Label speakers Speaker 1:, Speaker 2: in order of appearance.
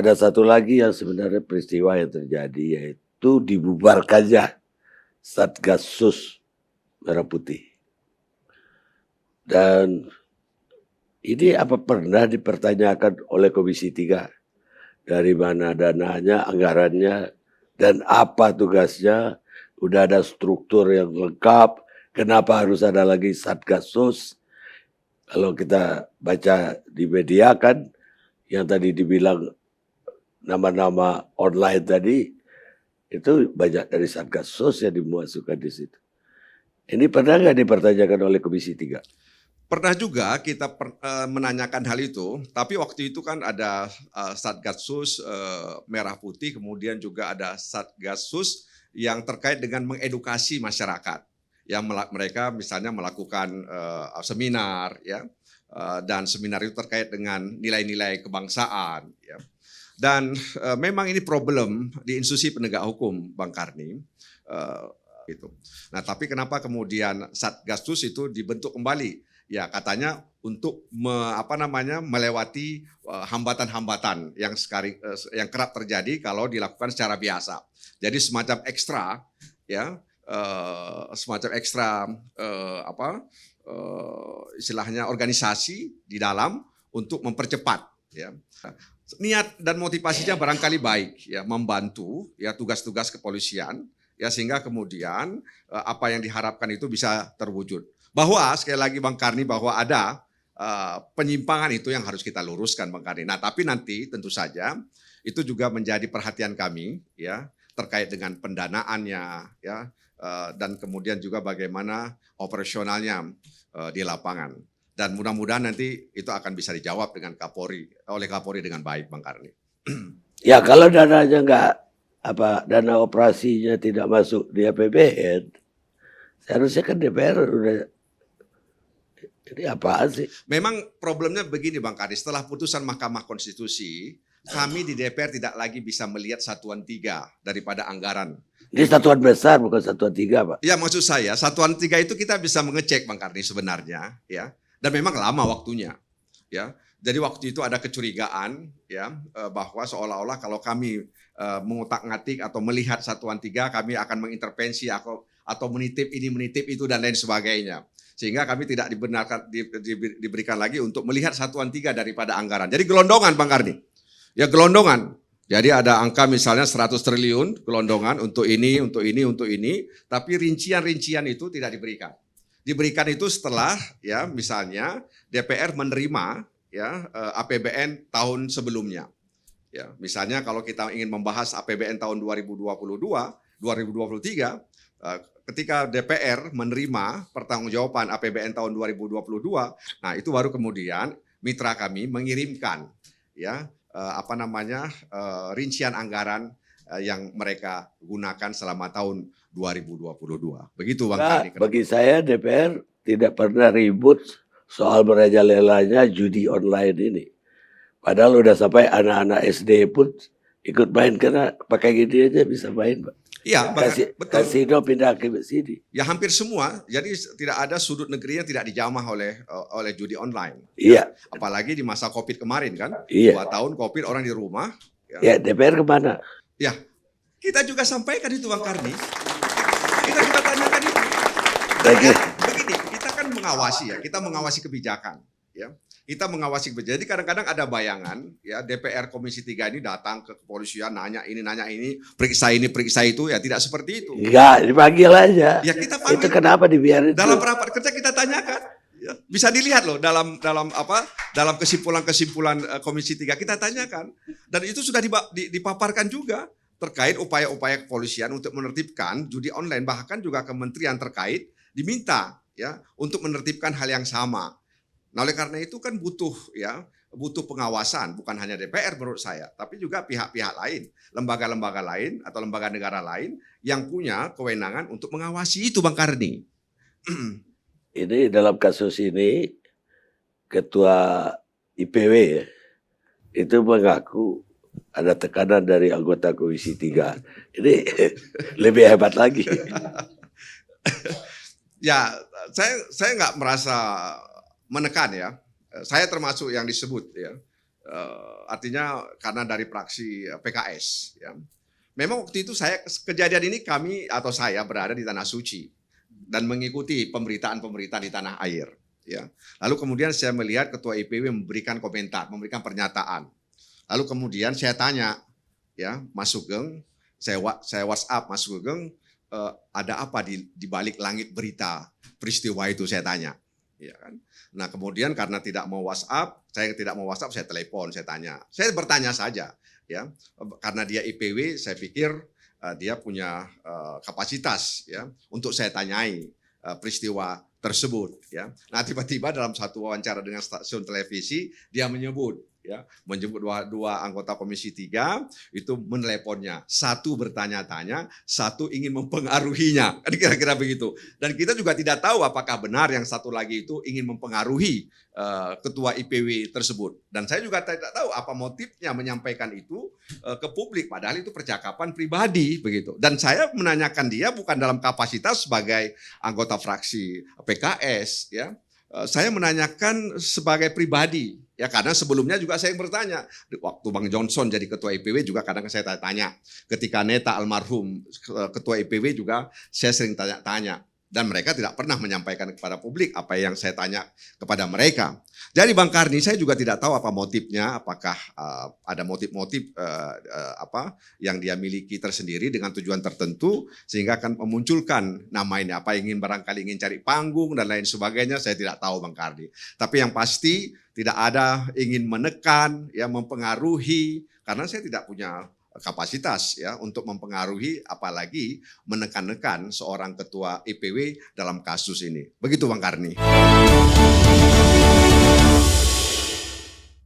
Speaker 1: ada satu lagi yang sebenarnya peristiwa yang terjadi, yaitu dibubarkannya Satgasus Merah Putih. Dan ini apa pernah dipertanyakan oleh Komisi 3? Dari mana dananya, anggarannya, dan apa tugasnya? Udah ada struktur yang lengkap, kenapa harus ada lagi Satgasus? Kalau kita baca di media kan, yang tadi dibilang nama-nama online tadi, itu banyak dari Satgasus yang dimasukkan di situ. Ini pernah nggak dipertanyakan oleh Komisi 3?
Speaker 2: Pernah juga kita menanyakan hal itu, tapi waktu itu kan ada Satgasus Merah Putih, kemudian juga ada Satgasus yang terkait dengan mengedukasi masyarakat, yang mereka misalnya melakukan seminar, ya, dan seminar itu terkait dengan nilai-nilai kebangsaan, ya. Dan memang ini problem di institusi penegak hukum, Bang Karni. Gitu. Nah, tapi kenapa kemudian Satgasus itu dibentuk kembali? Ya, katanya untuk melewati hambatan-hambatan yang kerap terjadi kalau dilakukan secara biasa. Jadi semacam ekstra, ya, istilahnya organisasi di dalam untuk mempercepat, ya. Niat dan motivasinya barangkali baik, ya, membantu, ya, tugas-tugas kepolisian, ya, sehingga kemudian apa yang diharapkan itu bisa terwujud. Bahwa sekali lagi Bang Karni, bahwa ada penyimpangan itu yang harus kita luruskan, Bang Karni. Nah, tapi nanti tentu saja itu juga menjadi perhatian kami, ya, terkait dengan pendanaannya, ya, dan kemudian juga bagaimana operasionalnya di lapangan. Dan mudah-mudahan nanti itu akan bisa dijawab dengan oleh Kapolri dengan baik, Bang Karni.
Speaker 1: Ya, kalau dananya dana operasinya tidak masuk di APBN, seharusnya kan DPR udah. Ini apaan sih?
Speaker 2: Memang problemnya begini, Bang Karni, setelah putusan Mahkamah Konstitusi, kami di DPR tidak lagi bisa melihat satuan 3 daripada anggaran.
Speaker 1: Ini satuan besar, bukan satuan 3, Pak.
Speaker 2: Ya, maksud saya satuan 3 itu kita bisa mengecek, Bang Karni, sebenarnya, ya. Dan memang lama waktunya, ya. Jadi waktu itu ada kecurigaan, ya, bahwa seolah-olah kalau kami mengutak-ngatik atau melihat satuan 3, kami akan mengintervensi atau menitip ini, menitip itu, dan lain sebagainya. Sehingga kami tidak diberikan lagi untuk melihat satuan 3 daripada anggaran. Jadi gelondongan, Bang Karni. Ya, gelondongan. Jadi ada angka misalnya 100 triliun gelondongan untuk ini, untuk ini, untuk ini. Tapi rincian-rincian itu tidak diberikan. Diberikan itu setelah, ya, misalnya DPR menerima, ya, APBN tahun sebelumnya. Ya, misalnya kalau kita ingin membahas APBN tahun 2022, 2023, ketika DPR menerima pertanggungjawaban APBN tahun 2022, nah itu baru kemudian mitra kami mengirimkan, ya, rincian anggaran yang mereka gunakan selama tahun 2022. Begitu, Bang Karni.
Speaker 1: Bagi saya DPR tidak pernah ribut soal merajalelanya judi online ini. Padahal udah sampai anak-anak SD pun ikut main, karena pakai gini aja bisa main, Pak.
Speaker 2: Iya, betul.
Speaker 1: Kasino pindah ke sini.
Speaker 2: Ya, hampir semua. Jadi tidak ada sudut negeri yang tidak dijamah oleh judi online.
Speaker 1: Iya.
Speaker 2: Ya, apalagi di masa COVID kemarin kan.
Speaker 1: Iya.
Speaker 2: 2 tahun COVID, orang di rumah.
Speaker 1: Ya, DPR kemana?
Speaker 2: Ya, kita juga sampaikan itu, Bang Karni. Kita juga tanyakan itu. Dan ya, begini, kita kan mengawasi, ya. Kita mengawasi kebijakan, ya. Kita mengawasi kebijakan. Jadi kadang-kadang ada bayangan, ya, DPR Komisi 3 ini datang ke kepolisian, nanya ini, periksa ini, periksa itu. Ya, tidak seperti itu.
Speaker 1: Enggak, dipanggil aja.
Speaker 2: Ya, kita panggil.
Speaker 1: Itu kenapa dibiarin?
Speaker 2: Dalam rapat kerja kita tanyakan. Ya, bisa dilihat loh dalam kesimpulan Komisi 3 kita tanyakan. Dan itu sudah dipaparkan juga terkait upaya-upaya kepolisian untuk menertibkan judi online, bahkan juga kementerian terkait diminta, ya, untuk menertibkan hal yang sama. Nah, oleh karena itu kan butuh pengawasan, bukan hanya DPR menurut saya, tapi juga pihak-pihak lain, lembaga-lembaga lain atau lembaga negara lain yang punya kewenangan untuk mengawasi itu, Bang Karni.
Speaker 1: Ini dalam kasus ini Ketua IPW, ya, itu mengaku ada tekanan dari anggota Komisi 3. Ini lebih hebat lagi.
Speaker 2: Ya, saya nggak merasa menekan, ya. Saya termasuk yang disebut, ya, artinya karena dari fraksi PKS. Ya. Memang waktu itu kejadian ini saya berada di Tanah Suci dan mengikuti pemberitaan-pemberitaan di tanah air. Ya. Lalu kemudian saya melihat Ketua IPW memberikan komentar, memberikan pernyataan. Lalu kemudian saya tanya, ya Mas Sugeng, saya WhatsApp Mas Sugeng, ada apa di balik langit berita peristiwa itu, saya tanya. Ya kan? Nah kemudian karena saya tidak mau WhatsApp, saya telepon, saya tanya. Saya bertanya saja, ya karena dia IPW, saya pikir dia punya kapasitas ya untuk saya tanyai peristiwa tersebut. Ya. Nah tiba-tiba dalam satu wawancara dengan stasiun televisi dia menyebut dua anggota Komisi 3 itu meneleponnya. Satu bertanya-tanya, satu ingin mempengaruhinya. Kan kira-kira begitu. Dan kita juga tidak tahu apakah benar yang satu lagi itu ingin mempengaruhi ketua IPW tersebut. Dan saya juga tidak tahu apa motifnya menyampaikan itu ke publik. Padahal itu percakapan pribadi begitu. Dan saya menanyakan dia bukan dalam kapasitas sebagai anggota fraksi PKS, ya. Saya menanyakan sebagai pribadi, ya karena sebelumnya juga saya bertanya. Waktu Bang Johnson jadi ketua IPW juga kadang saya tanya. Ketika Neta almarhum ketua IPW juga saya sering tanya-tanya. Dan mereka tidak pernah menyampaikan kepada publik apa yang saya tanya kepada mereka. Jadi Bang Karni, saya juga tidak tahu apa motifnya, apakah ada motif-motif apa yang dia miliki tersendiri dengan tujuan tertentu sehingga akan memunculkan nama ini, apa barangkali ingin cari panggung dan lain sebagainya, saya tidak tahu Bang Karni. Tapi yang pasti tidak ada ingin menekan, ya mempengaruhi, karena saya tidak punya kapasitas ya untuk mempengaruhi apalagi menekan-nekan seorang ketua IPW dalam kasus ini. Begitu Bang Karni.